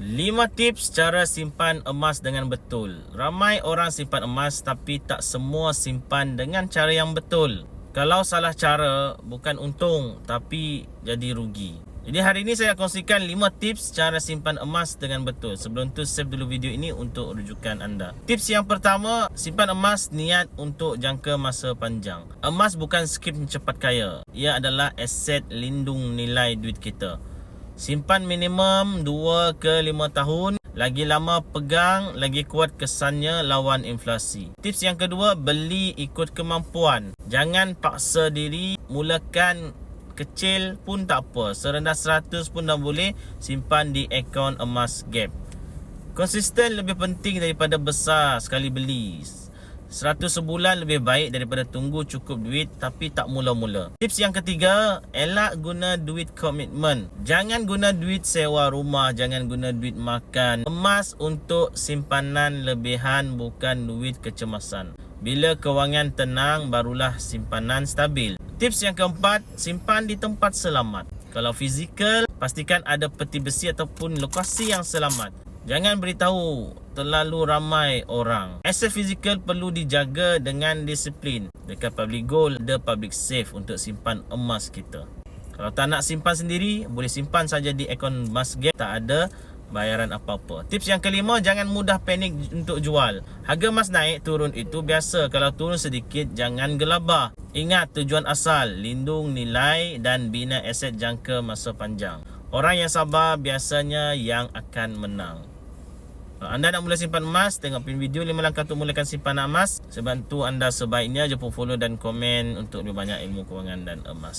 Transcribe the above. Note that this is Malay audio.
5 tips cara simpan emas dengan betul. Ramai orang simpan emas tapi tak semua simpan dengan cara yang betul. Kalau salah cara, bukan untung tapi jadi rugi. Jadi hari ini saya kongsikan 5 tips cara simpan emas dengan betul. Sebelum tu save dulu video ini untuk rujukan anda. Tips yang pertama, simpan emas niat untuk jangka masa panjang. Emas bukan skrip cepat kaya. Ia adalah aset lindung nilai duit kita. Simpan minimum 2 ke 5 tahun. Lagi lama pegang, lagi kuat kesannya lawan inflasi. Tips yang kedua, beli ikut kemampuan. Jangan paksa diri, mulakan kecil pun tak apa. Serendah 100 pun dah boleh. Simpan di akaun emas gap. Konsisten lebih penting daripada besar sekali beli. 100 sebulan lebih baik daripada tunggu cukup duit tapi tak mula-mula. Tips yang ketiga, elak guna duit komitmen. Jangan guna duit sewa rumah, jangan guna duit makan. Emas untuk simpanan lebihan, bukan duit kecemasan. Bila kewangan tenang, barulah simpanan stabil. Tips yang keempat, simpan di tempat selamat. Kalau fizikal, pastikan ada peti besi ataupun lokasi yang selamat. Jangan beritahu terlalu ramai orang. Aset fizikal perlu dijaga dengan disiplin. Dekat Public Gold ada public safe untuk simpan emas kita. Kalau tak nak simpan sendiri, boleh simpan saja di akaun emas gap. Tak ada bayaran apa-apa. Tips yang kelima, jangan mudah panik untuk jual. Harga emas naik turun itu biasa. Kalau turun sedikit, jangan gelabah. Ingat tujuan asal, lindung nilai dan bina aset jangka masa panjang. Orang yang sabar biasanya yang akan menang. Kalau anda nak mula simpan emas, tengok video 5 langkah untuk mulakan simpanan emas. Saya bantu anda sebaiknya, jemput follow dan komen untuk lebih banyak ilmu kewangan dan emas.